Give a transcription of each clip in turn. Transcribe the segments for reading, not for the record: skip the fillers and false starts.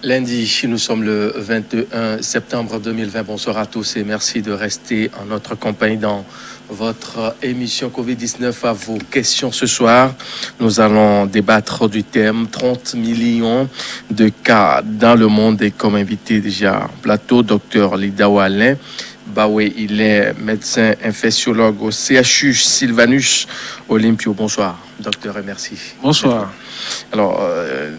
Lundi, nous sommes le 21 septembre 2020. Bonsoir à tous et merci de rester en notre compagnie dans votre émission Covid-19 à vos questions ce soir. Nous allons débattre du thème 30 millions de cas dans le monde et comme invité déjà en plateau, Dr Lidawa Alain Baoué, il est médecin infectiologue au CHU Sylvanus Olympio. Bonsoir, docteur, et merci. Bonsoir. Alors,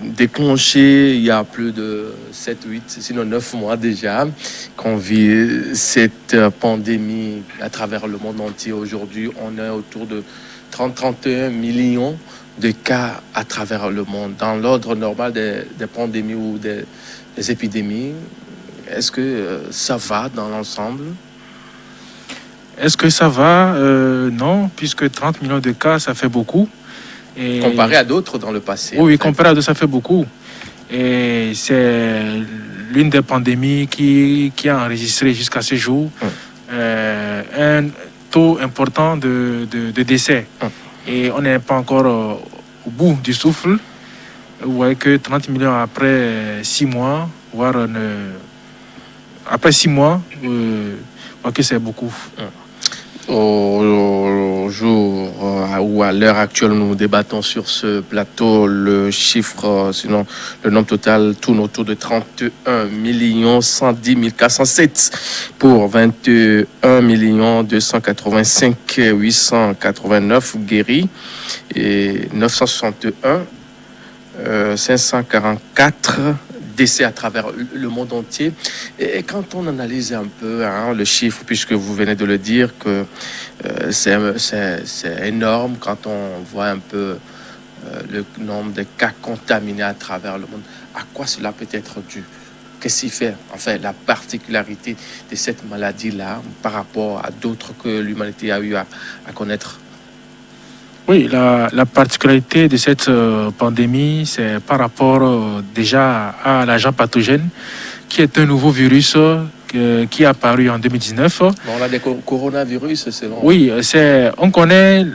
déclenché il y a plus de 7, 8, sinon 9 mois déjà, qu'on vit cette pandémie à travers le monde entier. Aujourd'hui, on est autour de 30-31 millions de cas à travers le monde. Dans l'ordre normal des pandémies ou des épidémies, est-ce que ça va dans l'ensemble? Est-ce que ça va? Non, puisque 30 millions de cas, ça fait beaucoup. Et comparé à d'autres dans le passé. Oui, comparé à d'autres, ça fait beaucoup. Et c'est l'une des pandémies qui a enregistré jusqu'à ce jour un taux important de décès. Et on n'est pas encore au bout du souffle. Vous voyez que 30 millions après 6 mois, voire après 6 mois, que c'est beaucoup. Au jour ou à l'heure actuelle, nous débattons sur ce plateau, le chiffre, sinon le nombre total tourne autour de 31 110 407 pour 21 285 889 guéris et 961 544 décès à travers le monde entier. Et quand on analyse un peu le chiffre, puisque vous venez de le dire, que c'est énorme quand on voit un peu le nombre de cas contaminés à travers le monde, à quoi cela peut être dû? Qu'est-ce qui fait, enfin, la particularité de cette maladie-là par rapport à d'autres que l'humanité a eu à connaître? Oui, la particularité de cette pandémie, c'est par rapport déjà à l'agent pathogène, qui est un nouveau virus qui est apparu en 2019. Bon, on a des coronavirus, c'est long. Oui, on connaît,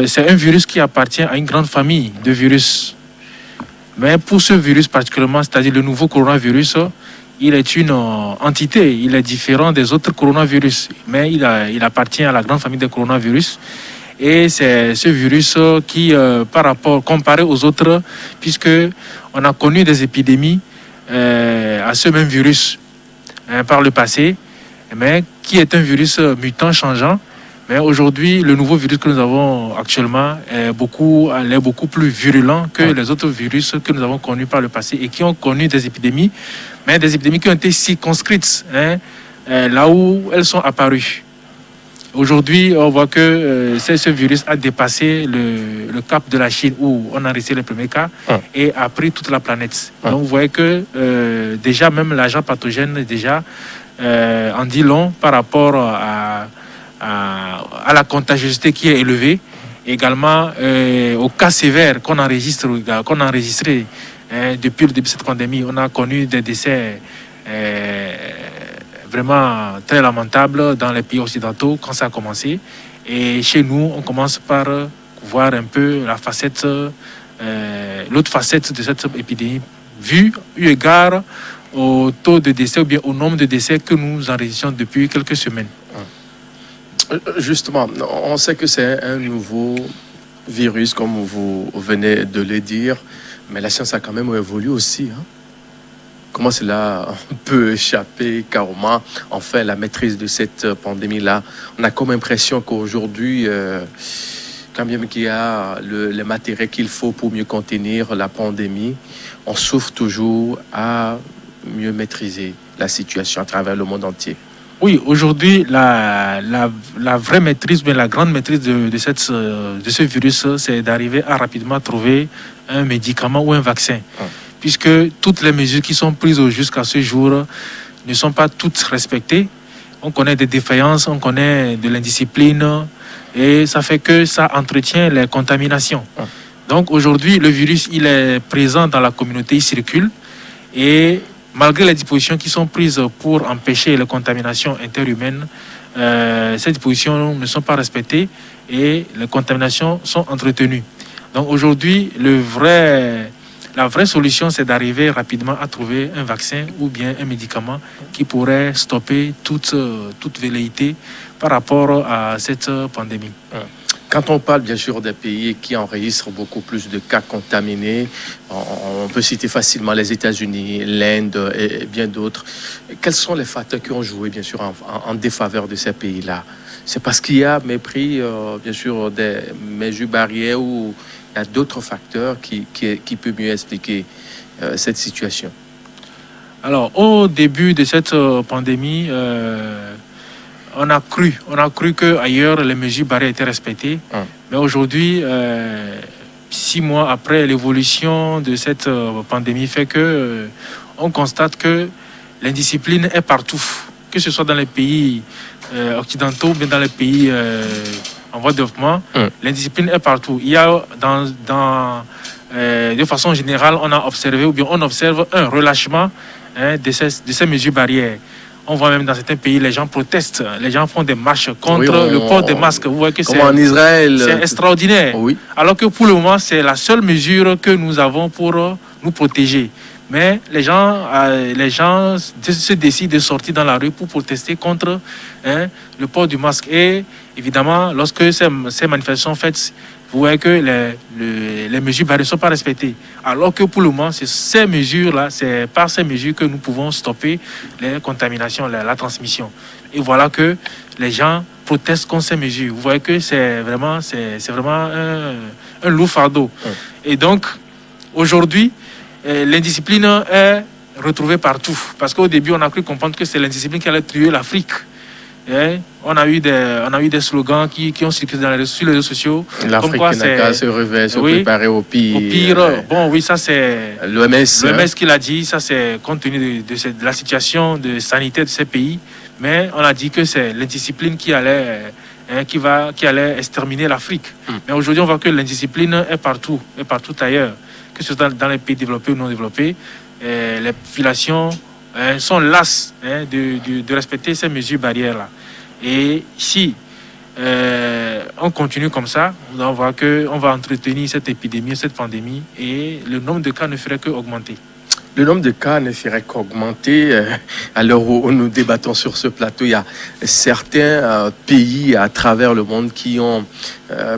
c'est un virus qui appartient à une grande famille de virus. Mais pour ce virus particulièrement, c'est-à-dire le nouveau coronavirus, il est une entité, il est différent des autres coronavirus, mais il appartient à la grande famille des coronavirus. Et c'est ce virus qui, par rapport, comparé aux autres, puisque on a connu des épidémies à ce même virus par le passé, mais qui est un virus mutant, changeant. Mais aujourd'hui, le nouveau virus que nous avons actuellement est beaucoup plus virulent que les autres virus que nous avons connus par le passé et qui ont connu des épidémies, mais des épidémies qui ont été circonscrites là où elles sont apparues. Aujourd'hui, on voit que ce virus a dépassé le cap de la Chine où on a resté les premiers cas et a pris toute la planète. Donc vous voyez que déjà même l'agent pathogène déjà en dit long par rapport à la contagiosité qui est élevée, également aux cas sévères qu'on a enregistrés depuis le début de cette pandémie. On a connu des décès vraiment très lamentable dans les pays occidentaux quand ça a commencé. Et chez nous, on commence par voir un peu l'autre facette de cette épidémie, eu égard au taux de décès ou bien au nombre de décès que nous enregistrons depuis quelques semaines. Justement, on sait que c'est un nouveau virus, comme vous venez de le dire, mais la science a quand même évolué aussi. Comment cela peut échapper carrément, enfin, la maîtrise de cette pandémie-là? On a comme impression qu'aujourd'hui, quand même qu'il y a les matériels qu'il faut pour mieux contenir la pandémie, on souffre toujours à mieux maîtriser la situation à travers le monde entier. Oui, aujourd'hui, la vraie maîtrise, mais la grande maîtrise de ce virus, c'est d'arriver à rapidement trouver un médicament ou un vaccin. Puisque toutes les mesures qui sont prises jusqu'à ce jour ne sont pas toutes respectées. On connaît des défaillances, on connaît de l'indiscipline, et ça fait que ça entretient les contaminations. Donc aujourd'hui, le virus, il est présent dans la communauté, il circule, et malgré les dispositions qui sont prises pour empêcher les contaminations interhumaines, ces dispositions ne sont pas respectées et les contaminations sont entretenues. Donc aujourd'hui, La vraie solution, c'est d'arriver rapidement à trouver un vaccin ou bien un médicament qui pourrait stopper toute velléité par rapport à cette pandémie. Quand on parle bien sûr des pays qui enregistrent beaucoup plus de cas contaminés, on peut citer facilement les États-Unis, l'Inde et bien d'autres. Quels sont les facteurs qui ont joué bien sûr en défaveur de ces pays-là? C'est parce qu'il y a mépris bien sûr des mesures barrières ou il y a d'autres facteurs qui peuvent mieux expliquer cette situation? Alors, au début de cette pandémie, on a cru qu'ailleurs, les mesures barrières étaient respectées. Mais aujourd'hui, 6 mois après, l'évolution de cette pandémie fait que on constate que l'indiscipline est partout. Que ce soit dans les pays occidentaux ou bien dans les pays en voie de développement, l'indiscipline est partout. Il y a de façon générale, on a observé ou bien on observe un relâchement de ces mesures barrières. On voit même dans certains pays, les gens protestent, les gens font des marches contre le port des masques. Vous voyez que comme en Israël, c'est extraordinaire. Oui. Alors que pour le moment, c'est la seule mesure que nous avons pour nous protéger. Mais les gens se décident de sortir dans la rue pour protester contre le port du masque. Et évidemment, lorsque ces manifestations sont faites, vous voyez que les mesures barrières ne sont pas respectées. Alors que pour le moment, c'est ces mesures-là, c'est par ces mesures que nous pouvons stopper les contaminations, la transmission. Et voilà que les gens protestent contre ces mesures. Vous voyez que c'est vraiment un lourd fardeau. Et donc, aujourd'hui, l'indiscipline est retrouvée partout. Parce qu'au début, on a cru comprendre que c'est l'indiscipline qui allait tuer l'Afrique. On a eu des slogans qui ont circulé sur les réseaux sociaux. L'Afrique n'a qu'à se réveiller, se préparer au pire. Au pire, bon, oui, ça c'est l'OMS qui l'a dit. Ça c'est compte tenu de la situation sanitaire de ces pays. Mais on a dit que c'est l'indiscipline qui allait exterminer l'Afrique. Mais aujourd'hui, on voit que l'indiscipline est partout ailleurs. Que ce soit dans les pays développés ou non développés, les populations sont lasses de respecter ces mesures barrières-là. Et si on continue comme ça, on voit qu'on va entretenir cette épidémie, cette pandémie, et le nombre de cas ne ferait qu'augmenter. Le nombre de cas ne ferait qu'augmenter. À l'heure où nous débattons sur ce plateau, il y a certains pays à travers le monde qui ont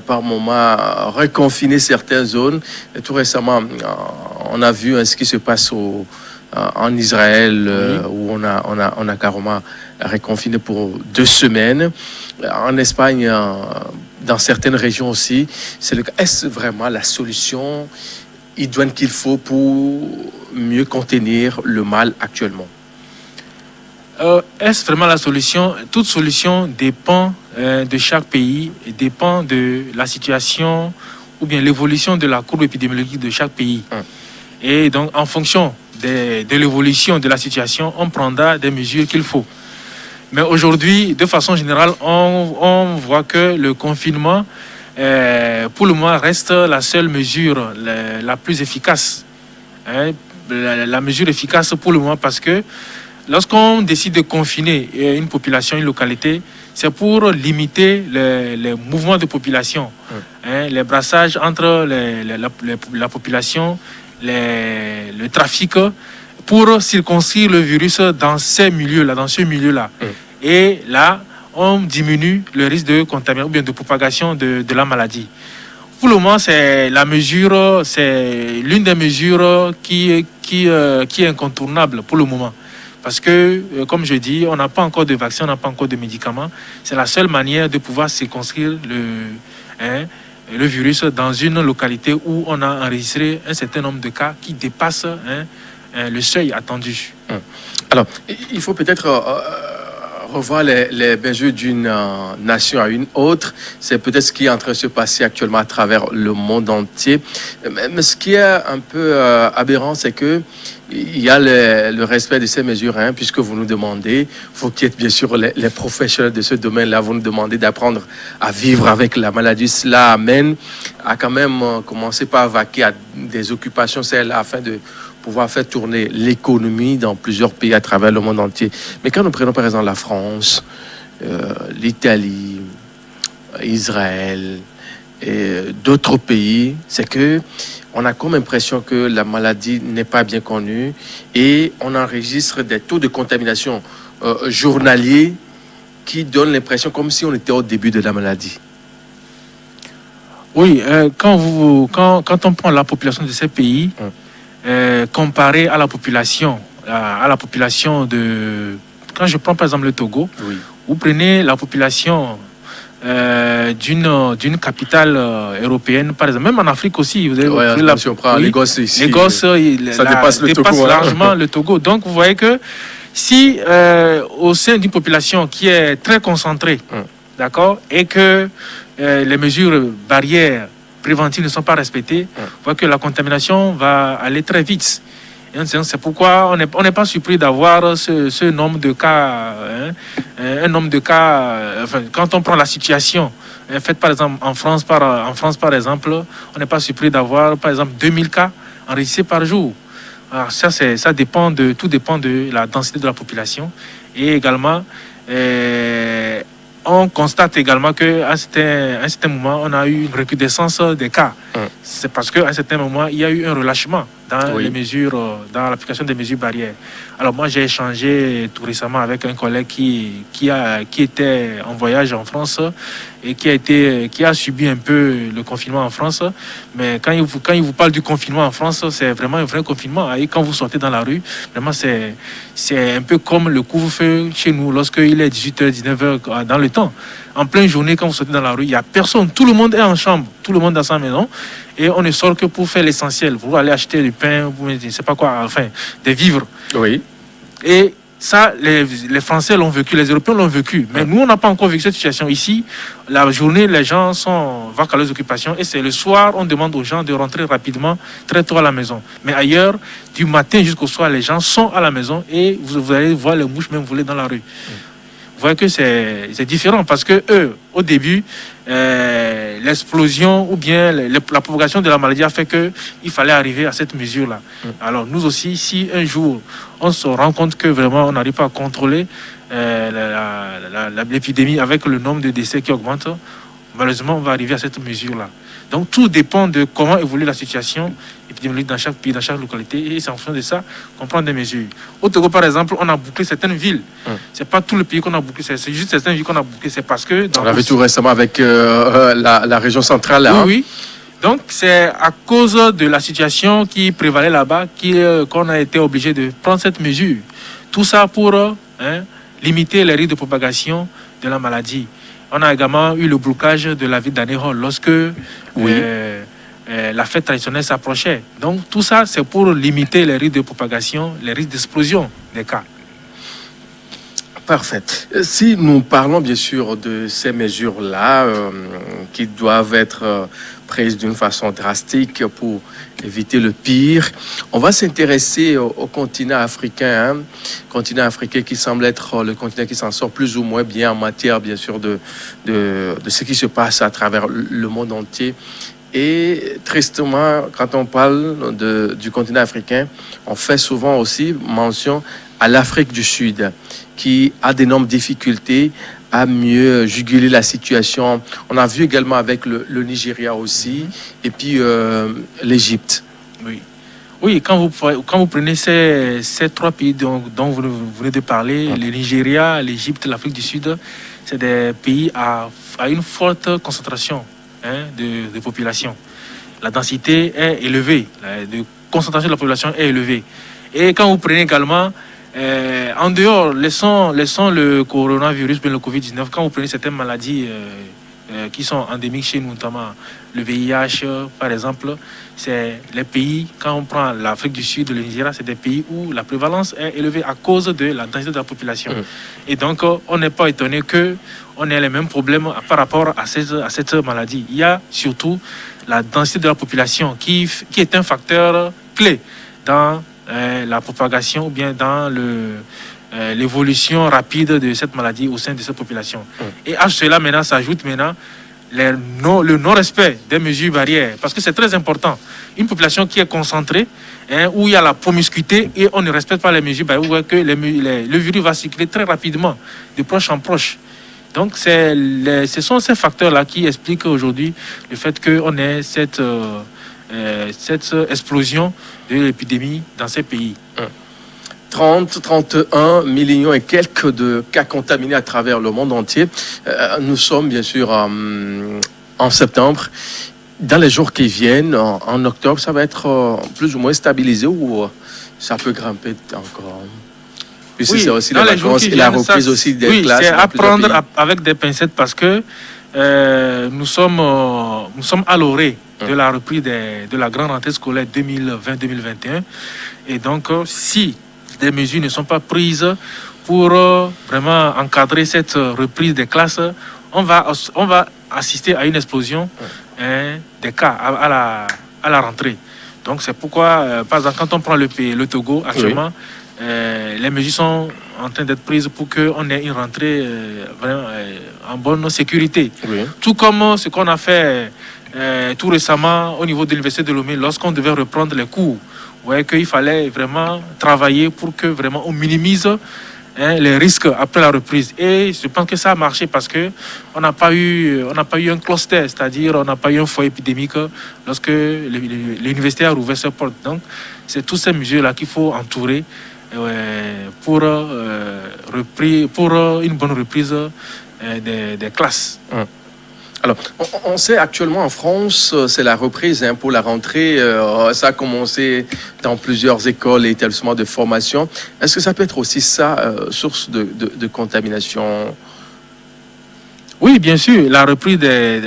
par moment reconfiné certaines zones. Et tout récemment, on a vu ce qui se passe en Israël, où on a carrément reconfiné pour 2 semaines. En Espagne, dans certaines régions aussi, c'est le cas. Est-ce vraiment la solution idoine qu'il faut pour mieux contenir le mal actuellement? Est-ce vraiment la solution? Toute solution dépend de chaque pays, dépend de la situation ou bien l'évolution de la courbe épidémiologique de chaque pays. Et donc, en fonction de l'évolution de la situation, on prendra des mesures qu'il faut. Mais aujourd'hui, de façon générale, on voit que le confinement, pour le moment, reste la seule mesure la plus efficace. La mesure efficace pour le moment, parce que lorsqu'on décide de confiner une population, une localité, c'est pour limiter les mouvements de population, les brassages entre la population, le trafic, pour circonscrire le virus dans ce milieu-là. Et là, on diminue le risque de contamination ou bien de propagation de la maladie. Pour le moment, c'est l'une des mesures qui est incontournable pour le moment. Parce que, comme je dis, on n'a pas encore de vaccin, on n'a pas encore de médicaments. C'est la seule manière de pouvoir circonscrire le virus dans une localité où on a enregistré un certain nombre de cas qui dépassent le seuil attendu. Alors, il faut peut-être revoir les mesures d'une nation à une autre. C'est peut-être ce qui est en train de se passer actuellement à travers le monde entier. Mais ce qui est un peu aberrant, c'est que il y a le respect de ces mesures, puisque vous nous demandez, faut qu'il y ait bien sûr les professionnels de ce domaine-là, vous nous demandez d'apprendre à vivre avec la maladie. Cela amène à quand même commencer par vaquer à des occupations, celles-là, afin de pouvoir faire tourner l'économie dans plusieurs pays à travers le monde entier. Mais quand nous prenons par exemple la France, l'Italie, Israël, et d'autres pays, c'est que on a comme impression que la maladie n'est pas bien connue et on enregistre des taux de contamination journaliers qui donnent l'impression comme si on était au début de la maladie. Oui, quand on prend la population de ces pays, comparée à la population de... Quand je prends par exemple le Togo, Oui. vous prenez la population d'une capitale européenne, par exemple, même en Afrique aussi. Vous avez Ouais, pris si on prend Lagos ici, Lagos, ça dépasse le Togo, hein. largement le Togo. Donc vous voyez que si au sein d'une population qui est très concentrée, d'accord, et que les mesures barrières préventives ne sont pas respectées, vous voyez que la contamination va aller très vite. Et c'est pourquoi on n'est pas surpris d'avoir ce nombre de cas, un nombre de cas. Enfin, quand on prend la situation faite par exemple en France par exemple, on n'est pas surpris d'avoir par exemple 2000 cas enregistrés par jour. Alors ça dépend tout dépend de la densité de la population et également on constate également qu'à un certain moment, on a eu une recrudescence des cas. C'est parce qu'à un certain moment, il y a eu un relâchement dans les mesures, dans l'application des mesures barrières. Alors moi, j'ai échangé tout récemment avec un collègue qui était en voyage en France et qui a subi un peu le confinement en France. Mais quand il vous parle du confinement en France, c'est vraiment un vrai confinement. Et quand vous sortez dans la rue, vraiment, c'est un peu comme le couvre-feu chez nous lorsqu'il est 18h, 19h dans le temps. En pleine journée, quand vous sortez dans la rue, il n'y a personne. Tout le monde est en chambre, tout le monde dans sa maison. Et on ne sort que pour faire l'essentiel. Vous allez acheter du pain, je ne sais pas quoi, enfin, des vivres. Oui. Et ça, les Français l'ont vécu, les Européens l'ont vécu. Mais nous, on n'a pas encore vécu cette situation. Ici, la journée, les gens vont à leurs occupations. Et c'est le soir, on demande aux gens de rentrer rapidement, très tôt à la maison. Mais ailleurs, du matin jusqu'au soir, les gens sont à la maison et vous allez voir les mouches même voler dans la rue. Vous voyez que c'est différent parce que eux, au début, l'explosion ou bien la propagation de la maladie a fait qu'il fallait arriver à cette mesure-là. Alors nous aussi, si un jour on se rend compte que vraiment on n'arrive pas à contrôler l'épidémie avec le nombre de décès qui augmente, malheureusement on va arriver à cette mesure-là. Donc tout dépend de comment évolue la situation épidémiologique dans chaque pays, dans chaque localité, et c'est en fonction de ça qu'on prend des mesures. Au Togo, par exemple, on a bouclé certaines villes. C'est pas tout le pays qu'on a bouclé, c'est juste certaines villes qu'on a bouclé. C'est parce que on avait tout récemment avec la région centrale. Là, oui. Donc c'est à cause de la situation qui prévalait là-bas qu'on a été obligé de prendre cette mesure. Tout ça pour limiter les risques de propagation de la maladie. On a également eu le blocage de la ville d'Anéhol lorsque la fête traditionnelle s'approchait. Donc tout ça, c'est pour limiter les risques de propagation, les risques d'explosion des cas. Parfait. Si nous parlons bien sûr de ces mesures-là qui doivent être prises d'une façon drastique pour éviter le pire, on va s'intéresser au continent africain. Continent africain qui semble être le continent qui s'en sort plus ou moins bien en matière bien sûr de ce qui se passe à travers le monde entier. Et tristement, quand on parle du continent africain, on fait souvent aussi mention à l'Afrique du Sud, qui a d'énormes difficultés à mieux juguler la situation. On a vu également avec le Nigeria aussi, et puis l'Égypte. Oui, quand vous prenez ces trois pays dont vous venez de parler, le Nigeria, l'Égypte, l'Afrique du Sud, c'est des pays à une forte concentration de population. La densité est élevée, la concentration de la population est élevée. Et quand vous prenez également, en dehors, laissons le coronavirus, le Covid-19, quand vous prenez certaines maladies qui sont endémiques chez nous, notamment le VIH, par exemple, c'est les pays, quand on prend l'Afrique du Sud, le Nigeria, c'est des pays où la prévalence est élevée à cause de la densité de la population. Et donc, on n'est pas étonné qu'on ait les mêmes problèmes par rapport à cette maladie. Il y a surtout la densité de la population qui est un facteur clé dans la propagation ou bien dans l'évolution rapide de cette maladie au sein de cette population. Et à cela, maintenant, s'ajoute maintenant le non-respect des mesures barrières, parce que c'est très important. Une population qui est concentrée, où il y a la promiscuité et on ne respecte pas les mesures barrières, où que le virus va circuler très rapidement, de proche en proche. Donc, ce sont ces facteurs-là qui expliquent aujourd'hui le fait qu'on ait cette explosion de l'épidémie dans ces pays. 31 millions et quelques de cas contaminés à travers le monde entier. Nous sommes bien sûr en septembre. Dans les jours qui viennent, en octobre, ça va être plus ou moins stabilisé ou ça peut grimper encore? Puisque Oui, c'est aussi dans les les jours vacances qui et la viennent, reprise ça, aussi des oui, classes. c'est dans à plusieurs prendre pays. avec des pincettes parce que nous sommes à l'orée de la reprise de la grande rentrée scolaire 2020-2021. Et donc, si des mesures ne sont pas prises pour vraiment encadrer cette reprise des classes, on va assister à une explosion des cas à la rentrée. Donc, c'est pourquoi, par exemple, quand on prend le Togo actuellement, les mesures sont en train d'être prises pour qu'on ait une rentrée vraiment, en bonne sécurité. Oui. Tout comme ce qu'on a fait tout récemment au niveau de l'Université de Lomé, lorsqu'on devait reprendre les cours. Vous voyez qu'il fallait vraiment travailler pour que vraiment on minimise les risques après la reprise. Et je pense que ça a marché parce que on n'a pas eu un cluster, c'est-à-dire on n'a pas eu un foyer épidémique lorsque l'université a rouvert ses portes. Donc, c'est toutes ces mesures-là qu'il faut entourer pour une bonne reprise des classes. Alors, on sait actuellement en France, c'est la reprise pour la rentrée. Ça a commencé dans plusieurs écoles et établissements de formation. Est-ce que ça peut être aussi ça, source de contamination? Oui, bien sûr, la reprise des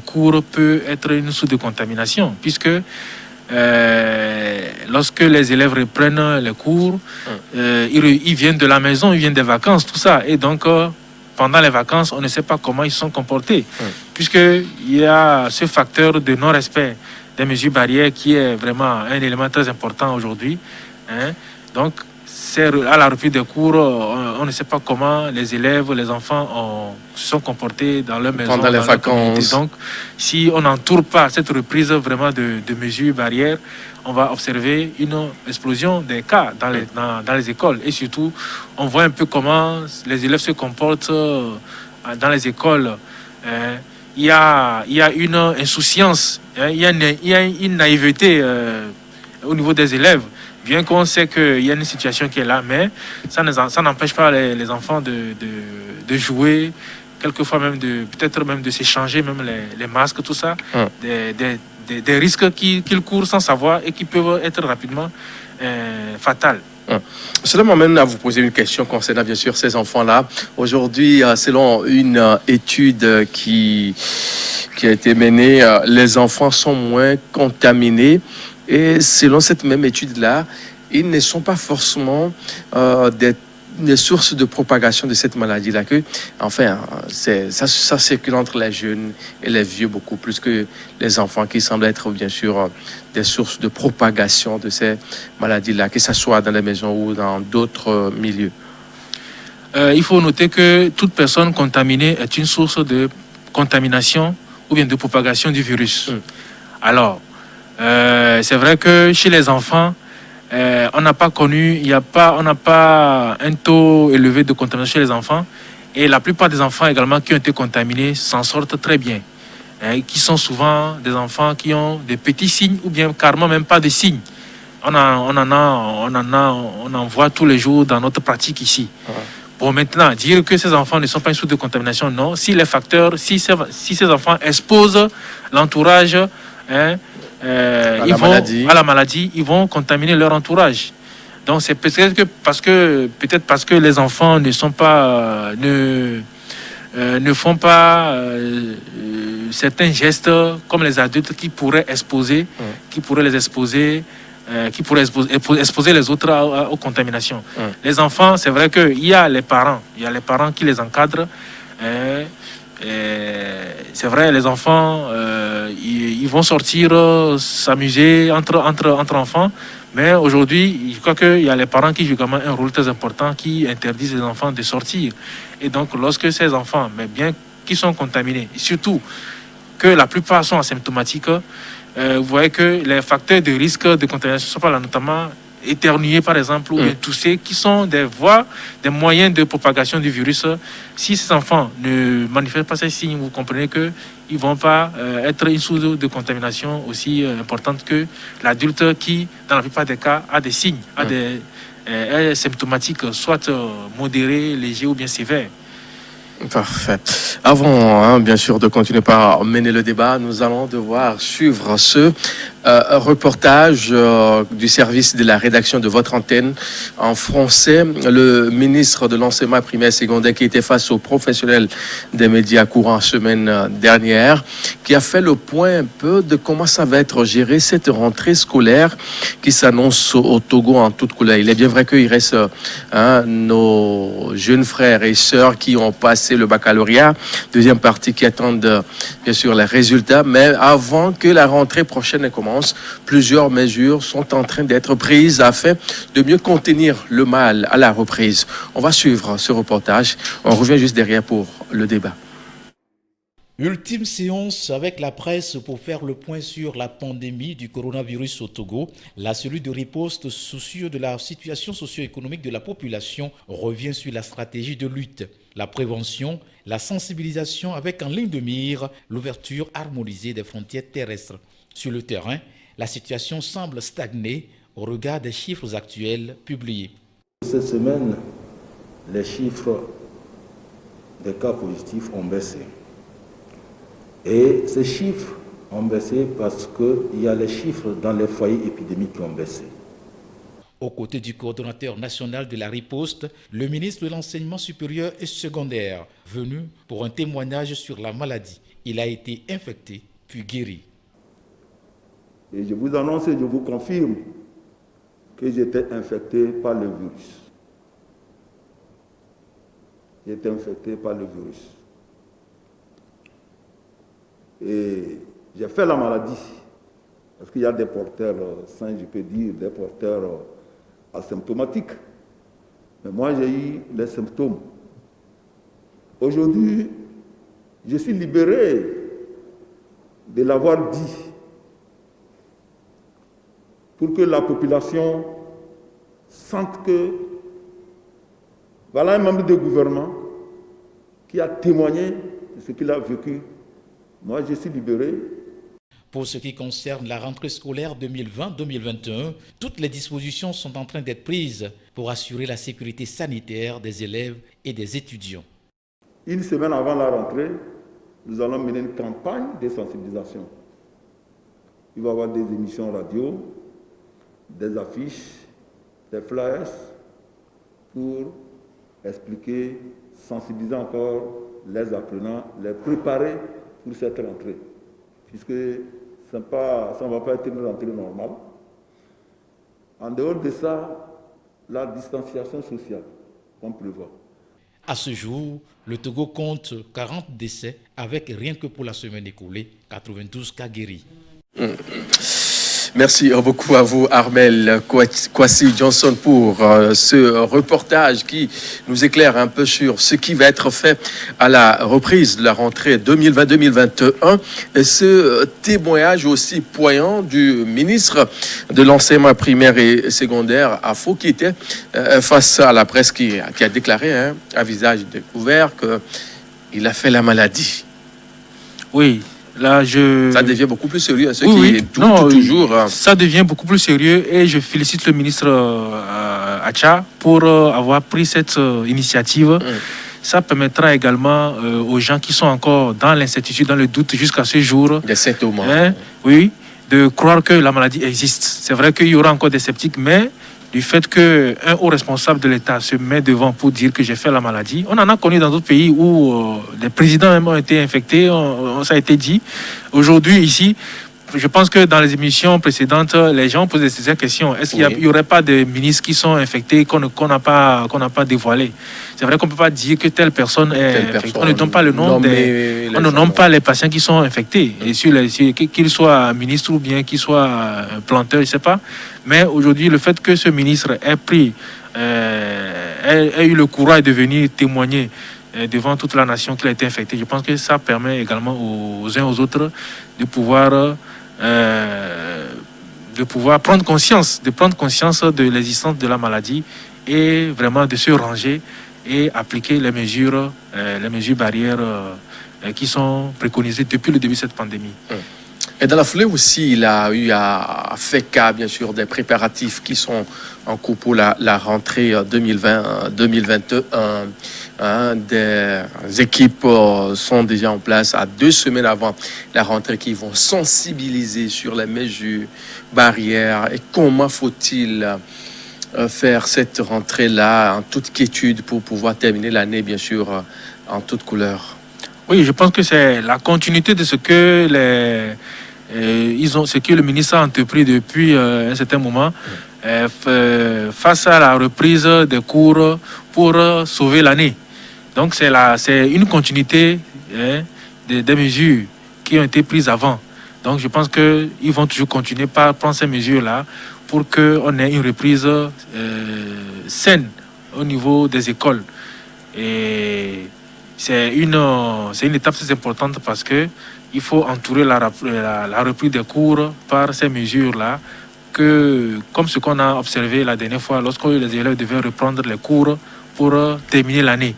cours peut être une source de contamination, puisque lorsque les élèves reprennent les cours, ils viennent de la maison, ils viennent des vacances, tout ça. Et donc, pendant les vacances, on ne sait pas comment ils sont comportés, puisqu'il y a ce facteur de non-respect des mesures barrières qui est vraiment un élément très important aujourd'hui. Donc, c'est à la reprise des cours, on ne sait pas comment les élèves, les enfants se sont comportés dans leur maison. Pendant les vacances. Donc, si on n'entoure pas cette reprise vraiment de mesures barrières, on va observer une explosion des cas dans les écoles. Et surtout, on voit un peu comment les élèves se comportent dans les écoles. Il y a une insouciance, il y a une naïveté au niveau des élèves. Bien qu'on sait qu'il y a une situation qui est là, mais ça n'empêche pas les enfants de jouer, quelquefois même peut-être même de s'échanger même les masques, tout ça, des risques qu'ils courent sans savoir et qui peuvent être rapidement fatals. Cela m'amène à vous poser une question concernant bien sûr ces enfants-là. Aujourd'hui, selon une étude qui a été menée, les enfants sont moins contaminés. Et selon cette même étude-là, ils ne sont pas forcément des sources de propagation de cette maladie-là. Enfin, ça circule entre les jeunes et les vieux beaucoup plus que les enfants qui semblent être bien sûr des sources de propagation de ces maladies-là, que ce soit dans les maisons ou dans d'autres milieux. Il faut noter que toute personne contaminée est une source de contamination ou bien de propagation du virus. Alors, c'est vrai que chez les enfants, on n'a pas un taux élevé de contamination chez les enfants. Et la plupart des enfants également qui ont été contaminés s'en sortent très bien. Qui sont souvent des enfants qui ont des petits signes ou bien carrément même pas de signes. On en voit tous les jours dans notre pratique ici. Bon, maintenant, dire que ces enfants ne sont pas une source de contamination, non. Si ces enfants exposent l'entourage à la maladie, ils vont contaminer leur entourage. Donc c'est peut-être parce que les enfants ne sont pas ne font pas certains gestes comme les adultes qui pourraient exposer les autres aux contaminations. Les enfants, c'est vrai qu'il y a les parents qui les encadrent. C'est vrai, les enfants, ils vont sortir, s'amuser entre enfants. Mais aujourd'hui, je crois qu'il y a les parents qui jouent quand même un rôle très important, qui interdisent les enfants de sortir. Et donc, lorsque ces enfants, mais bien qu'ils sont contaminés, surtout que la plupart sont asymptomatiques, vous voyez que les facteurs de risque de contamination sont pas là, notamment éternuer par exemple, ou bien tousser, qui sont des voies, des moyens de propagation du virus. Si ces enfants ne manifestent pas ces signes, vous comprenez qu'ils ne vont pas être une source de contamination aussi importante que l'adulte qui, dans la plupart des cas, a des signes, a des est symptomatique, soit modéré, léger ou bien sévère. Parfait. Avant, bien sûr, de continuer par mener le débat, nous allons devoir suivre ce reportage du service de la rédaction de votre antenne en français. Le ministre de l'enseignement primaire et secondaire qui était face aux professionnels des médias courant semaine dernière, qui a fait le point un peu de comment ça va être géré cette rentrée scolaire qui s'annonce au Togo en toute couleur. Il est bien vrai qu'il reste nos jeunes frères et sœurs qui ont passé le baccalauréat, deuxième partie qui attendent bien sûr les résultats, mais avant que la rentrée prochaine ne commence, plusieurs mesures sont en train d'être prises afin de mieux contenir le mal à la reprise. On va suivre ce reportage. On revient juste derrière pour le débat. Ultime séance avec la presse pour faire le point sur la pandémie du coronavirus au Togo. La cellule de riposte soucieux de la situation socio-économique de la population revient sur la stratégie de lutte, la prévention, la sensibilisation avec en ligne de mire l'ouverture harmonisée des frontières terrestres. Sur le terrain, la situation semble stagner au regard des chiffres actuels publiés. Cette semaine, les chiffres des cas positifs ont baissé. Et ces chiffres ont baissé parce qu'il y a les chiffres dans les foyers épidémiques qui ont baissé. Aux côtés du coordonnateur national de la riposte, le ministre de l'enseignement supérieur et secondaire, venu pour un témoignage sur la maladie. Il a été infecté puis guéri. Et je vous annonce et je vous confirme que j'étais infecté par le virus. J'étais infecté par le virus. Et j'ai fait la maladie. Parce qu'il y a des porteurs sains, je peux dire, des porteurs asymptomatiques. Mais moi, j'ai eu les symptômes. Aujourd'hui, je suis libéré de l'avoir dit pour que la population sente que voilà un membre du gouvernement qui a témoigné de ce qu'il a vécu. Moi, je suis libéré. Pour ce qui concerne la rentrée scolaire 2020-2021, toutes les dispositions sont en train d'être prises pour assurer la sécurité sanitaire des élèves et des étudiants. Une semaine avant la rentrée, nous allons mener une campagne de sensibilisation. Il va y avoir des émissions radio, des affiches, des flyers pour expliquer, sensibiliser encore les apprenants, les préparer pour cette rentrée. Puisque ça ne va pas être une rentrée normale. En dehors de ça, la distanciation sociale qu'on prévoit. À ce jour, le Togo compte 40 décès avec rien que pour la semaine écoulée, 92 cas guéris. Merci beaucoup à vous, Armel Kwasi Johnson, pour ce reportage qui nous éclaire un peu sur ce qui va être fait à la reprise de la rentrée 2020-2021. Et ce témoignage aussi poignant du ministre de l'enseignement primaire et secondaire, AFO, qui était face à la presse, qui a déclaré à visage découvert qu'il a fait la maladie. Oui. Là, ça devient beaucoup plus sérieux. Toujours. Ça devient beaucoup plus sérieux et je félicite le ministre Acha pour avoir pris cette initiative. Ça permettra également aux gens qui sont encore dans l'incertitude, dans le doute jusqu'à ce jour, des symptômes. Oui, de croire que la maladie existe. C'est vrai qu'il y aura encore des sceptiques, mais du fait qu'un haut responsable de l'État se met devant pour dire que j'ai fait la maladie. On en a connu dans d'autres pays où des présidents même ont été infectés, ça a été dit. Aujourd'hui, ici, je pense que dans les émissions précédentes, les gens posaient ces questions. Est-ce qu'il n'y aurait pas de ministres qui sont infectés qu'on n'a pas dévoilés? C'est vrai qu'on ne peut pas dire que telle personne est infectée. On ne donne pas le nom on ne nomme pas les patients qui sont infectés. Et qu'ils soient ministres ou bien qu'ils soient planteurs, je ne sais pas. Mais aujourd'hui, le fait que ce ministre ait eu le courage de venir témoigner devant toute la nation qu'il a été infecté, je pense que ça permet également aux uns aux autres de pouvoir de pouvoir prendre conscience de l'existence de la maladie et vraiment de se ranger et appliquer les mesures barrières qui sont préconisées depuis le début de cette pandémie. Et dans la foulée aussi, il a eu à faire cas, bien sûr, des préparatifs qui sont en cours pour la rentrée 2020-2021. Des équipes sont déjà en place à 2 semaines avant la rentrée qui vont sensibiliser sur les mesures barrières et comment faut-il faire cette rentrée-là en toute quiétude pour pouvoir terminer l'année, bien sûr, en toute couleur. Oui, je pense que c'est la continuité de ce que ce que le ministre a entrepris depuis un certain moment face à la reprise des cours pour sauver l'année. Donc c'est une continuité des mesures qui ont été prises avant. Donc je pense qu'ils vont toujours continuer par prendre ces mesures-là pour qu'on ait une reprise saine au niveau des écoles. Et c'est une étape très importante parce que il faut entourer la reprise des cours par ces mesures-là, comme ce qu'on a observé la dernière fois lorsque les élèves devaient reprendre les cours pour terminer l'année.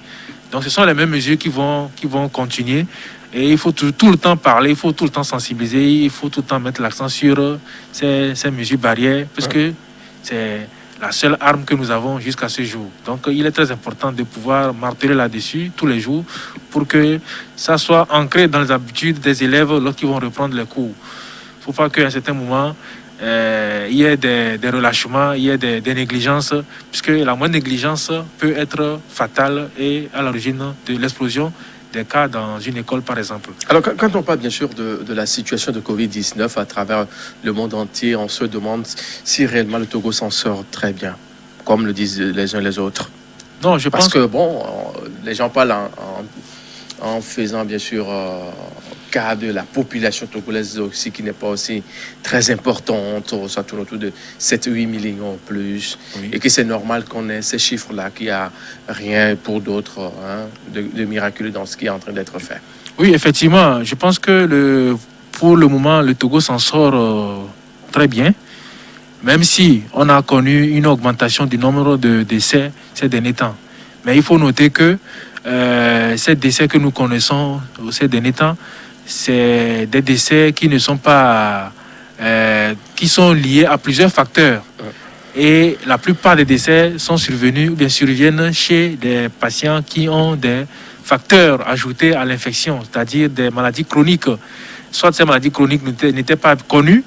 Donc ce sont les mêmes mesures qui vont continuer. Et il faut tout le temps parler, il faut tout le temps sensibiliser, il faut tout le temps mettre l'accent sur ces mesures barrières, parce que c'est la seule arme que nous avons jusqu'à ce jour. Donc il est très important de pouvoir marteler là-dessus tous les jours pour que ça soit ancré dans les habitudes des élèves lorsqu'ils vont reprendre les cours. Il ne faut pas qu'à un certain moment, il y ait des relâchements, il y ait des négligences, puisque la moindre négligence peut être fatale et à l'origine de l'explosion des cas dans une école, par exemple. Alors, quand on parle bien sûr de la situation de Covid-19 à travers le monde entier, on se demande si réellement le Togo s'en sort très bien, comme le disent les uns les autres. Non, je pense que, bon, les gens parlent en faisant bien sûr cas de la population togolaise aussi, qui n'est pas aussi très importante, ça tourne autour de 7-8 millions en plus, oui. Et que c'est normal qu'on ait ces chiffres-là, qu'il n'y a rien pour d'autres de miraculeux dans ce qui est en train d'être fait. Oui, effectivement, je pense que pour le moment, le Togo s'en sort très bien, même si on a connu une augmentation du nombre de décès ces derniers temps. Mais il faut noter que ces décès que nous connaissons ces derniers temps, c'est des décès qui ne sont pas qui sont liés à plusieurs facteurs. Et la plupart des décès sont survenus ou bien surviennent chez des patients qui ont des facteurs ajoutés à l'infection, c'est-à-dire des maladies chroniques. Soit ces maladies chroniques n'étaient pas connues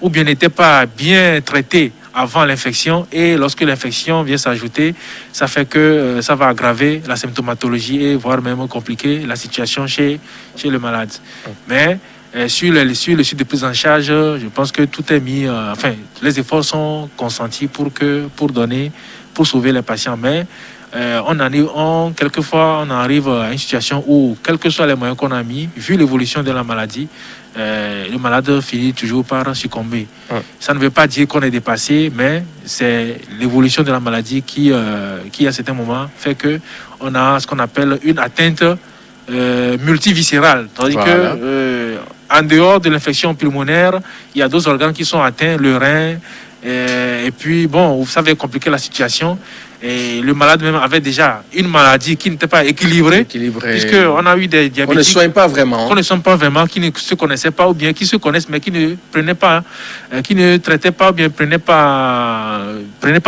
ou bien n'étaient pas bien traitées avant l'infection, et lorsque l'infection vient s'ajouter, ça fait que ça va aggraver la symptomatologie et voire même compliquer la situation chez le malade. Mais sur le site de prise en charge, je pense que tout est mis, les efforts sont consentis pour sauver les patients. Mais quelquefois on arrive à une situation où, quels que soient les moyens qu'on a mis, vu l'évolution de la maladie, le malade finit toujours par succomber. Ça ne veut pas dire qu'on est dépassé, mais c'est l'évolution de la maladie qui à certains moments, fait qu'on a ce qu'on appelle une atteinte multiviscérale. Tandis que, en dehors de l'infection pulmonaire, il y a d'autres organes qui sont atteints, le rein, et puis, bon, ça va compliquer la situation. Et le malade même avait déjà une maladie qui n'était pas équilibrée. Puisqu'on a eu des diabétiques. On ne soigne pas vraiment. On ne soigne pas vraiment, qui ne se connaissaient pas, ou bien qui se connaissent, mais qui ne prenaient pas, qui ne traitaient pas, ou bien prenaient pas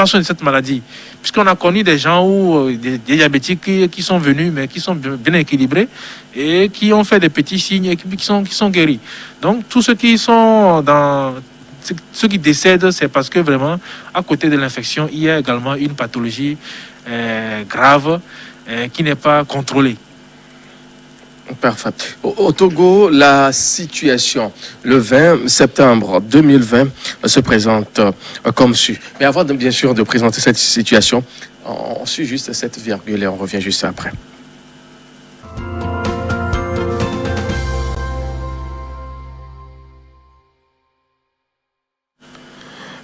soin de cette maladie. Puisqu'on a connu des gens des diabétiques qui sont venus, mais qui sont bien équilibrés et qui ont fait des petits signes et qui sont guéris. Donc, tous ceux qui sont ceux qui décèdent, c'est parce que vraiment, à côté de l'infection, il y a également une pathologie grave qui n'est pas contrôlée. Parfait. Au Togo, la situation, le 20 septembre 2020, se présente comme suit. Mais avant, bien sûr, de présenter cette situation, on suit juste cette virgule et on revient juste après.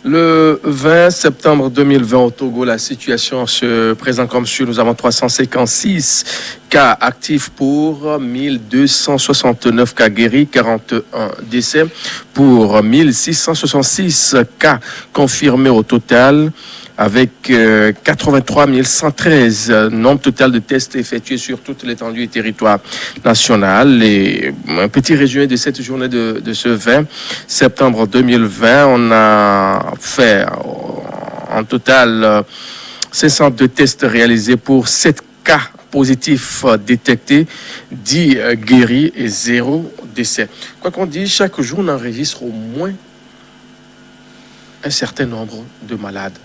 Le Le 20 septembre 2020 au Togo, la situation se présente comme suit. Nous avons 356 cas actifs pour 1269 cas guéris, 41 décès pour 1666 cas confirmés au total, avec 83 113 nombre total de tests effectués sur toute l'étendue du territoire national. Et un petit résumé de cette journée de ce 20 septembre 2020, on a fait en total 502 tests réalisés pour 7 cas positifs détectés, 10 guéris et 0 décès. Quoi qu'on dise, chaque jour on enregistre au moins un certain nombre de malades.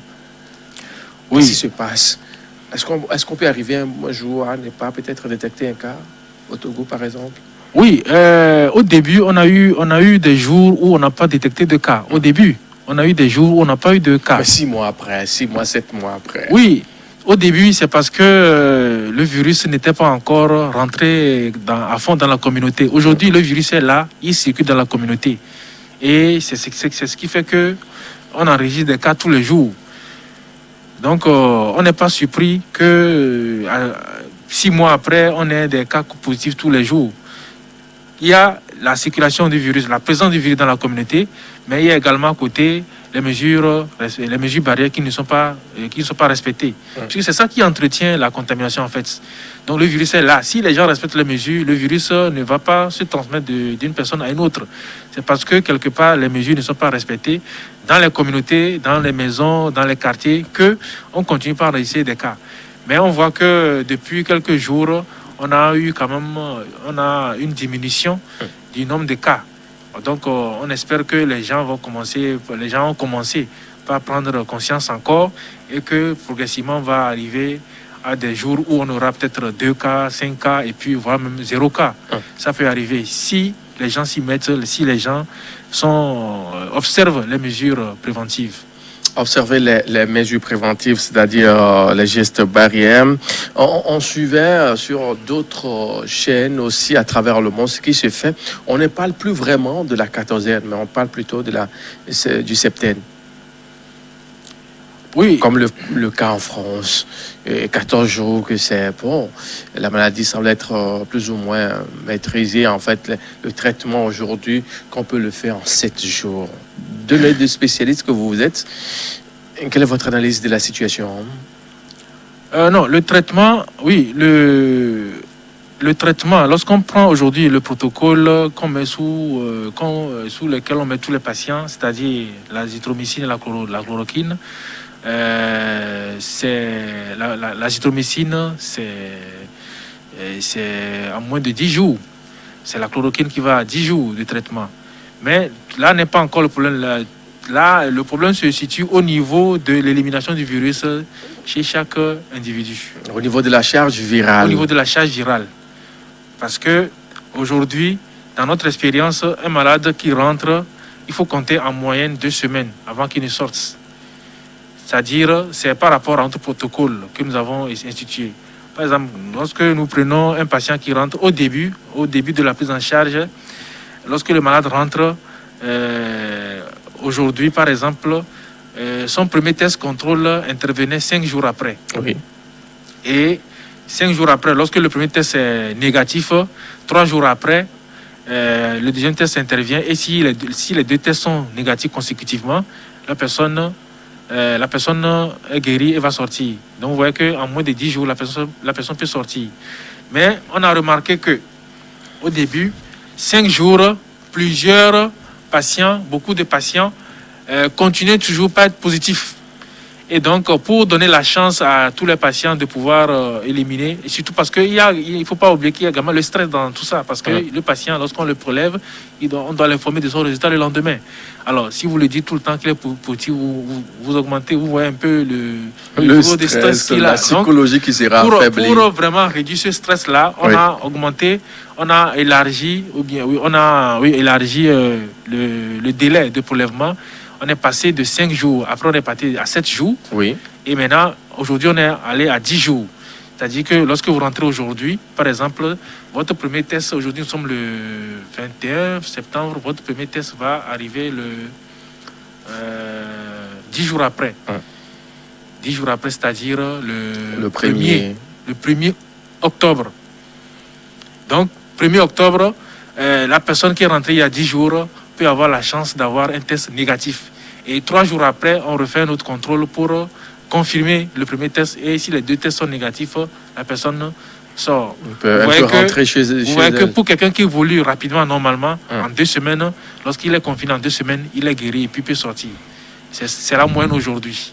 Oui. Qu'est-ce qui se passe? Est-ce qu'on peut arriver un jour à ne pas peut-être détecter un cas au Togo, par exemple? Oui, au début, on a eu des jours où on n'a pas détecté de cas. Au début, on a eu des jours où on n'a pas eu de cas. Mais 6 mois après, 6 mois, 7 mois après. Oui, au début, c'est parce que le virus n'était pas encore rentré à fond dans la communauté. Aujourd'hui, le virus est là, il circule dans la communauté. Et c'est ce qui fait que on enregistre des cas tous les jours. Donc, on n'est pas surpris que 6 mois après, on ait des cas positifs tous les jours. Il y a la circulation du virus, la présence du virus dans la communauté, mais il y a également à côté les mesures barrières qui ne sont pas respectées. Parce que c'est ça qui entretient la contamination en fait. Donc le virus est là. Si les gens respectent les mesures, le virus ne va pas se transmettre d'une personne à une autre. C'est parce que quelque part les mesures ne sont pas respectées dans les communautés, dans les maisons, dans les quartiers, qu'on continue par enregistrer des cas. Mais on voit que depuis quelques jours, on a eu quand même une diminution du nombre de cas. Donc, on espère que les gens ont commencé par prendre conscience encore et que progressivement on va arriver à des jours où on aura peut-être 2 cas, 5 cas et puis voire même 0 cas. Ça peut arriver si les gens s'y mettent, si les gens observent les mesures préventives. Observer les mesures préventives, c'est-à-dire les gestes barrières. On suivait sur d'autres chaînes aussi à travers le monde ce qui se fait. On ne parle plus vraiment de la quatorzaine, mais on parle plutôt du septaine. Oui. Comme le cas en France. 14 jours que c'est bon. La maladie semble être plus ou moins maîtrisée. En fait, le traitement aujourd'hui, qu'on peut le faire en 7 jours. De l'aide de spécialistes que vous êtes, quelle est votre analyse de la situation? Non, le traitement, oui, le traitement, lorsqu'on prend aujourd'hui le protocole qu'on met sous lequel on met tous les patients, c'est-à-dire l'azithromycine et la chloroquine, l'azithromycine, c'est à moins de 10 jours. C'est la chloroquine qui va à 10 jours de traitement. Mais là n'est pas encore le problème. Là, le problème se situe au niveau de l'élimination du virus chez chaque individu. Au niveau de la charge virale. Au niveau de la charge virale. Parce que aujourd'hui, dans notre expérience, un malade qui rentre, il faut compter en moyenne 2 semaines avant qu'il ne sorte. C'est-à-dire, c'est par rapport à notre protocole que nous avons institué. Par exemple, lorsque nous prenons un patient qui rentre au début de la prise en charge, lorsque le malade rentre, aujourd'hui par exemple, son premier test contrôle intervenait 5 jours après. Oui. Et 5 jours après, lorsque le premier test est négatif, 3 jours après, le deuxième test intervient. Et si les 2 tests sont négatifs consécutivement, la personne est guérie et va sortir. Donc vous voyez qu'en moins de 10 jours, la personne peut sortir. Mais on a remarqué que au début, 5 jours, beaucoup de patients continuaient toujours pas être positifs. Et donc, pour donner la chance à tous les patients de pouvoir éliminer, et surtout parce qu'il ne faut pas oublier qu'il y a également le stress dans tout ça, parce que le patient, lorsqu'on le prélève, on doit l'informer de son résultat le lendemain. Alors, si vous le dites tout le temps qu'il est positif, vous augmentez, vous voyez un peu le niveau de stress qu'il a. La psychologie qui sera affaiblie. Pour vraiment réduire ce stress-là, on a augmenté, on a élargi, le délai de prélèvement. On est passé de 5 jours, après on est passé à 7 jours. Oui. Et maintenant, aujourd'hui, on est allé à 10 jours. C'est-à-dire que lorsque vous rentrez aujourd'hui, par exemple, votre premier test, aujourd'hui nous sommes le 21 septembre, votre premier test va arriver le 10 jours après. 10 jours après, c'est-à-dire le 1er octobre. Donc, 1er octobre, la personne qui est rentrée il y a 10 jours peut avoir la chance d'avoir un test négatif. Et 3 jours après, on refait un autre contrôle pour confirmer le premier test. Et si les 2 tests sont négatifs, la personne sort. Elle peut rentrer chez vous voyez elle. que pour quelqu'un qui évolue rapidement, normalement, en 2 semaines, lorsqu'il est confiné en 2 semaines, il est guéri et puis peut sortir. C'est la moyenne aujourd'hui.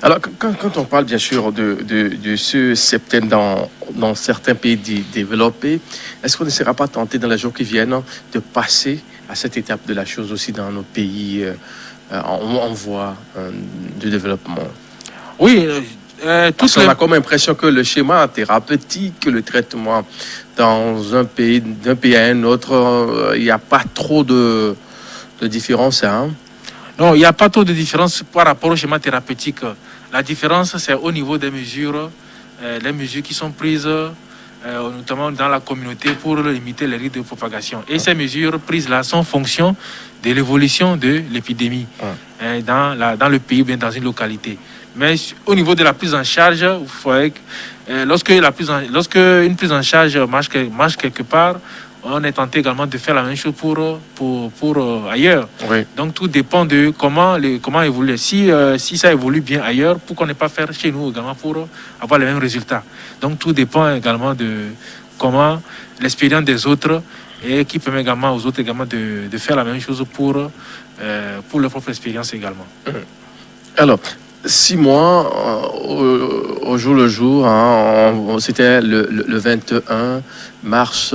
Alors, quand on parle bien sûr de ce septembre dans certains pays développés, est-ce qu'on ne sera pas tenté dans les jours qui viennent de passer à cette étape de la chose aussi dans nos pays en voie de développement? Oui, on a comme impression que le schéma thérapeutique, le traitement dans un pays, d'un pays à un autre, il n'y a pas trop de différence, hein? Non, il n'y a pas trop de différence par rapport au schéma thérapeutique. La différence, c'est au niveau des mesures, les mesures qui sont prises, notamment dans la communauté, pour limiter les risques de propagation. Et ces mesures prises-là sont en fonction de l'évolution de l'épidémie dans le pays ou bien dans une localité. Mais au niveau de la prise en charge, vous voyez que, lorsque une prise en charge marche quelque part, on est tenté également de faire la même chose pour ailleurs. Oui. Donc tout dépend de comment évoluer. Si ça évolue bien ailleurs, pourquoi ne pas faire chez nous également pour avoir les mêmes résultats. Donc tout dépend également de comment l'expérience des autres et qui permet également aux autres également de faire la même chose pour leur propre expérience également. Alors, 6 mois au jour le jour, c'était le 21 mars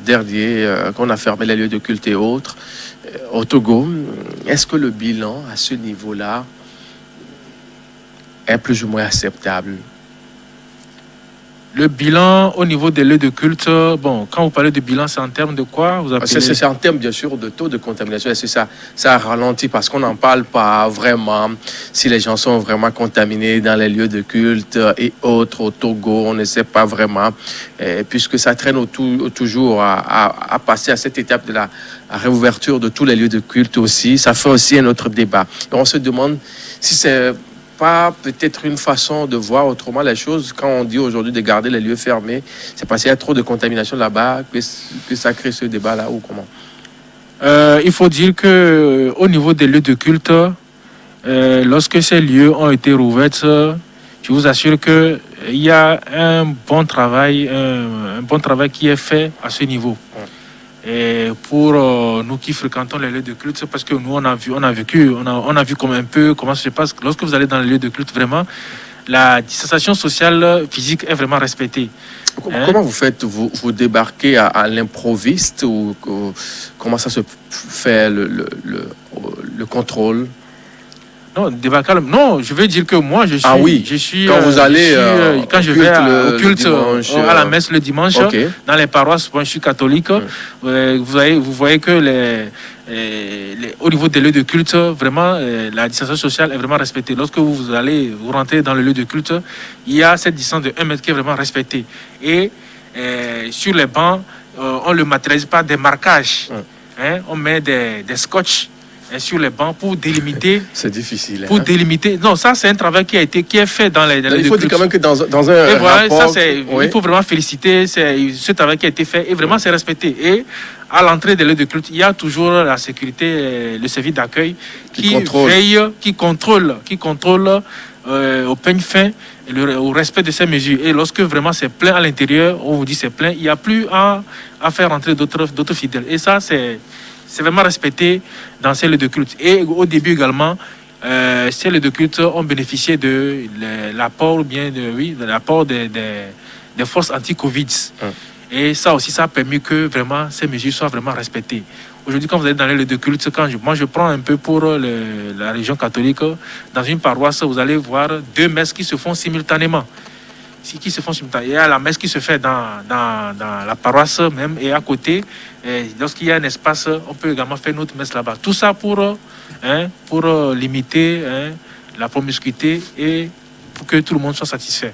dernier qu'on a fermé les lieux de culte et autres au Togo. Est-ce que le bilan à ce niveau-là est plus ou moins acceptable? Le bilan au niveau des lieux de culte, bon, quand vous parlez de bilan, c'est en termes de quoi vous appelez... C'est en termes, bien sûr, de taux de contamination. Est-ce que ça ralentit parce qu'on n'en parle pas vraiment? Si les gens sont vraiment contaminés dans les lieux de culte et autres au Togo, on ne sait pas vraiment, puisque ça traîne toujours à passer à cette étape de la réouverture de tous les lieux de culte aussi. Ça fait aussi un autre débat. Et on se demande si c'est pas peut-être une façon de voir autrement les choses. Quand on dit aujourd'hui de garder les lieux fermés, c'est parce qu'il y a trop de contamination là-bas que ça crée ce débat-là ou comment? Il faut dire que au niveau des lieux de culte, lorsque ces lieux ont été rouverts, je vous assure que il y a un bon travail qui est fait à ce niveau. Et pour nous qui fréquentons les lieux de culte, parce que nous on a vu comme un peu comment ça se passe. Lorsque vous allez dans les lieux de culte, vraiment, la distanciation sociale physique est vraiment respectée. Comment vous faites? Vous débarquez à l'improviste ou comment ça se fait le contrôle? Non, non, je veux dire que moi, je suis. Quand vous allez quand je vais au culte, à la messe le dimanche, dans les paroisses, moi, je suis catholique. Vous voyez que au niveau des lieux de culte, vraiment, la distanciation sociale est vraiment respectée. Lorsque vous rentrez dans le lieu de culte, il y a cette distance de 1 mètre qui est vraiment respectée. Et sur les bancs, on le matérialise par des marquages. On met des scotch sur les bancs pour délimiter. C'est difficile. Pour délimiter. Non, ça c'est un travail qui est fait dans les. Il faut dire quand même que dans un rapport, il faut vraiment féliciter ce travail qui a été fait et vraiment c'est respecté. Et à l'entrée des lieux de culte, il y a toujours la sécurité, le service d'accueil qui veille, qui contrôle au peigne fin au respect de ces mesures. Et lorsque vraiment c'est plein à l'intérieur, on vous dit c'est plein, il n'y a plus à faire entrer d'autres fidèles. Et ça c'est vraiment respecté dans ces lieux de culte. Et au début également, ces lieux de culte ont bénéficié de l'apport des forces anti-Covid. Et ça aussi, ça a permis que vraiment ces mesures soient vraiment respectées. Aujourd'hui, quand vous êtes dans les lieux de culte, moi je prends un peu pour la région catholique, dans une paroisse, vous allez voir 2 messes qui se font simultanément. Il y a la messe qui se fait dans la paroisse même et à côté, lorsqu'il y a un espace, on peut également faire une autre messe là-bas. Tout ça pour limiter la promiscuité et pour que tout le monde soit satisfait.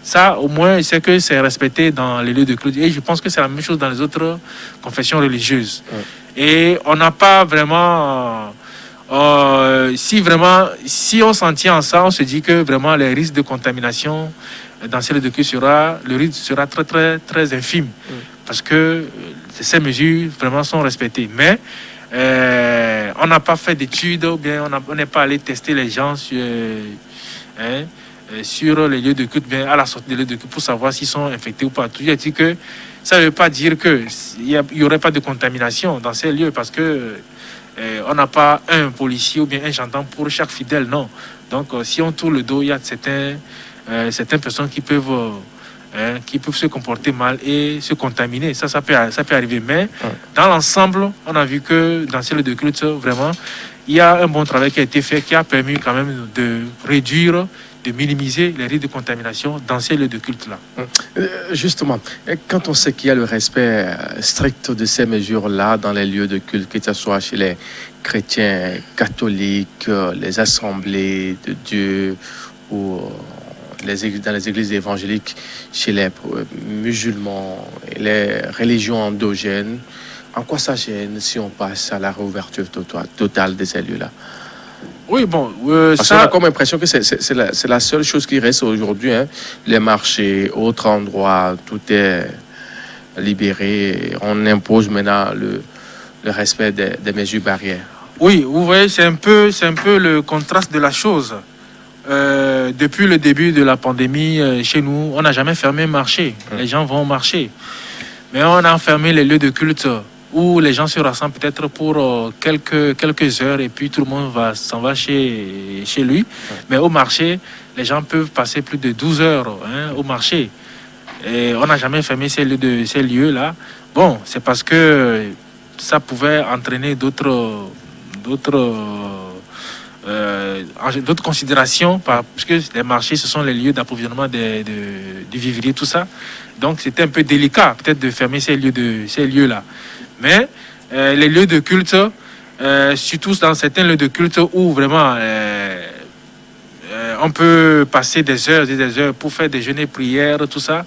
Ça, au moins, c'est que c'est respecté dans les lieux de culte. Et je pense que c'est la même chose dans les autres confessions religieuses. Et on n'a pas vraiment si on s'en tient à ça, on se dit que vraiment les risques de contamination dans ces lieux de culte le risque sera très, très, très infime. Parce que ces mesures vraiment sont respectées. Mais on n'a pas fait d'études, ou bien on n'est pas allé tester les gens sur les lieux de culte, bien à la sortie des lieux de culte pour savoir s'ils sont infectés ou pas. Tout dit que ça ne veut pas dire qu'il n'y aurait pas de contamination dans ces lieux parce que on n'a pas un policier ou bien un gendarme pour chaque fidèle, non. Donc si on tourne le dos, il y a certaines personnes qui peuvent se comporter mal et se contaminer. Ça peut arriver. Mais dans l'ensemble, on a vu que dans ces lieux de culte, vraiment, il y a un bon travail qui a été fait qui a permis quand même de réduire, de minimiser les risques de contamination dans ces lieux de culte-là. Justement, quand on sait qu'il y a le respect strict de ces mesures-là dans les lieux de culte, que ce soit chez les chrétiens catholiques, les assemblées de Dieu ou dans les églises évangéliques, chez les musulmans, les religions endogènes, en quoi ça gêne si on passe à la réouverture totale de ces lieux-là? Oui, bon, parce qu'on a comme l'impression que c'est la seule chose qui reste aujourd'hui. Hein. Les marchés, autres endroits, tout est libéré. On impose maintenant le respect des mesures barrières. Oui, vous voyez, c'est un peu le contraste de la chose. Depuis le début de la pandémie, chez nous, on n'a jamais fermé un marché. Les gens vont au marché. Mais on a fermé les lieux de culte où les gens se rassemblent peut-être pour quelques heures et puis tout le monde s'en va chez lui. Mais au marché, les gens peuvent passer plus de 12 heures au marché. Et on n'a jamais fermé ces lieux-là. Bon, c'est parce que ça pouvait entraîner d'autres considérations, parce que les marchés, ce sont les lieux d'approvisionnement du vivrier, tout ça. Donc, c'était un peu délicat, peut-être, de fermer ces lieux-là. Mais les lieux de culte, surtout dans certains lieux de culte où vraiment on peut passer des heures et des heures pour faire des jeûnes et prières, tout ça,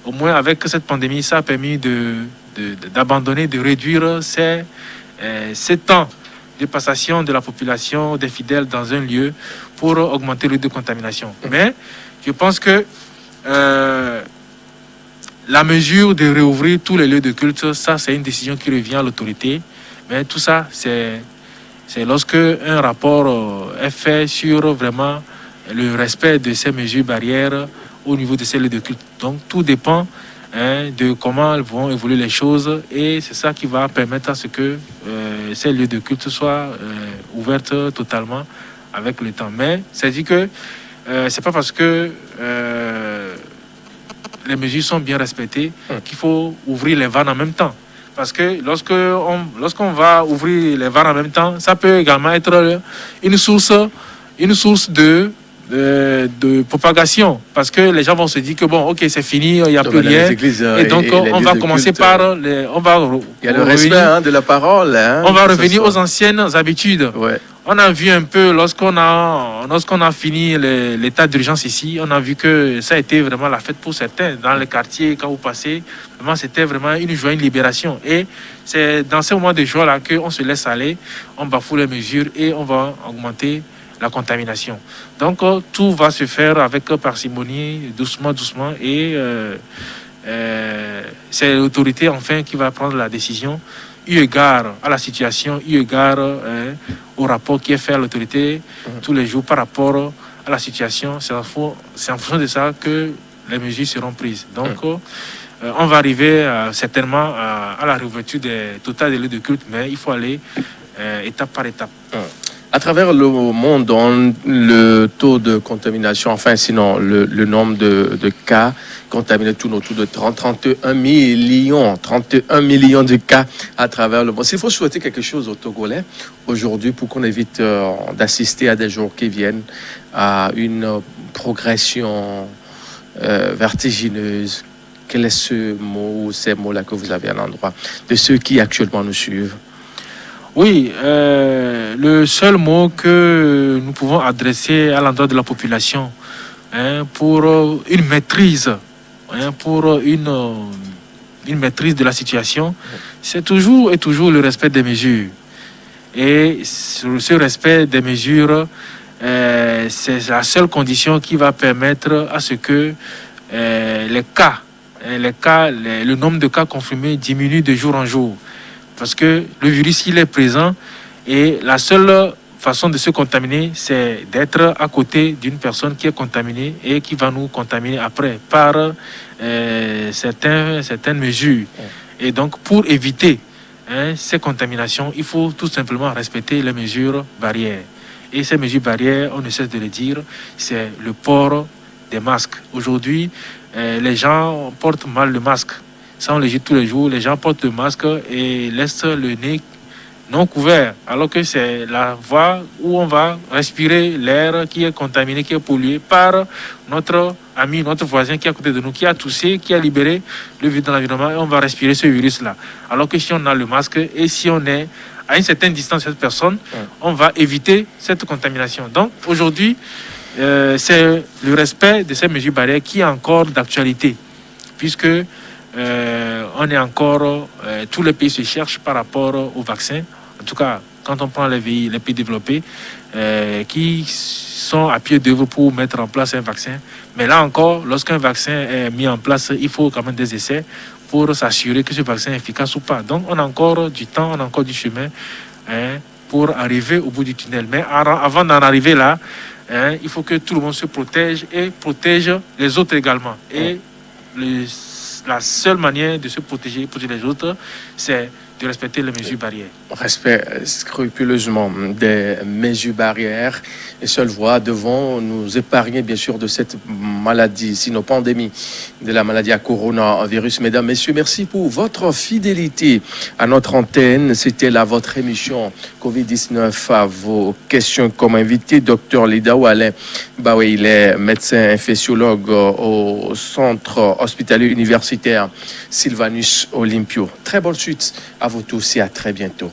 au moins avec cette pandémie, ça a permis d'abandonner, de réduire ces temps de passation de la population, des fidèles dans un lieu pour augmenter le risque de contamination. Mais je pense que la mesure de réouvrir tous les lieux de culte, ça c'est une décision qui revient à l'autorité. Mais tout ça, c'est lorsque un rapport est fait sur vraiment le respect de ces mesures barrières au niveau de ces lieux de culte. Donc tout dépend de comment vont évoluer les choses et c'est ça qui va permettre à ce que ces lieux de culte soient ouverts totalement avec le temps. Mais c'est dit que c'est pas parce que les mesures sont bien respectées qu'il faut ouvrir les vannes en même temps. Parce que lorsqu'on va ouvrir les vannes en même temps, ça peut également être une source de propagation, parce que les gens vont se dire que bon, ok, c'est fini, il n'y a plus rien, et donc on va commencer par il y a le respect de la parole, on va revenir aux anciennes habitudes. Ouais. On a vu un peu lorsqu'on a fini l'état d'urgence ici, on a vu que ça a été vraiment la fête pour certains dans les quartiers. Quand vous passez, vraiment c'était vraiment une joie, une libération, et c'est dans ces moments de joie là qu'on se laisse aller, on bafoue les mesures et on va augmenter la contamination. Donc tout va se faire avec parcimonie, doucement, et c'est l'autorité enfin qui va prendre la décision, eu égard à la situation, eu égard au rapport qui est fait à l'autorité tous les jours par rapport à la situation. C'est en fonction de ça que les mesures seront prises. Donc on va arriver certainement à la réouverture totale des lieux de culte, mais il faut aller étape par étape. À travers le monde, le taux de contamination, enfin sinon le nombre de cas contaminés tourne autour de 31 millions de cas à travers le monde. S'il faut souhaiter quelque chose aux Togolais aujourd'hui pour qu'on évite d'assister à des jours qui viennent à une progression vertigineuse, quel est ce mot ou ces mots-là que vous avez à l'endroit de ceux qui actuellement nous suivent? Oui, le seul mot que nous pouvons adresser à l'endroit de la population pour une maîtrise, pour une maîtrise de la situation, c'est toujours le respect des mesures. Et ce respect des mesures, c'est la seule condition qui va permettre à ce que le nombre de cas confirmés diminue de jour en jour. Parce que le virus, il est présent et la seule façon de se contaminer, c'est d'être à côté d'une personne qui est contaminée et qui va nous contaminer après par certaines mesures. Et donc, pour éviter ces contaminations, il faut tout simplement respecter les mesures barrières. Et ces mesures barrières, on ne cesse de le dire, c'est le port des masques. Aujourd'hui, les gens portent mal le masque. Ça, on le dit tous les jours. Les gens portent le masque et laissent le nez non couvert, alors que c'est la voie où on va respirer l'air qui est contaminé, qui est pollué par notre ami, notre voisin qui est à côté de nous, qui a toussé, qui a libéré le virus dans l'environnement, et on va respirer ce virus-là. Alors que si on a le masque et si on est à une certaine distance de cette personne, on va éviter cette contamination. Donc aujourd'hui, c'est le respect de ces mesures barrières qui est encore d'actualité, puisque on est encore, tous les pays se cherchent par rapport au vaccin. En tout cas, quand on prend les pays développés qui sont à pied d'œuvre pour mettre en place un vaccin. Mais là encore, lorsqu'un vaccin est mis en place, il faut quand même des essais pour s'assurer que ce vaccin est efficace ou pas. Donc on a encore du temps, on a encore du chemin pour arriver au bout du tunnel. Mais avant d'en arriver là, il faut que tout le monde se protège et protège les autres également. Et la seule manière de se protéger les autres, c'est de respecter les mesures barrières. Respect scrupuleusement des mesures barrières. Et seule voie devant nous épargner, bien sûr, de cette maladie, sinon pandémie, de la maladie à coronavirus. Mesdames, messieurs, merci pour votre fidélité à notre antenne. C'était là votre émission Covid-19 à vos questions comme invité. Dr Lidao Alain Baoui, il est médecin infectiologue au centre hospitalier universitaire Sylvanus Olympio. Très bonne suite à vous tous et à très bientôt.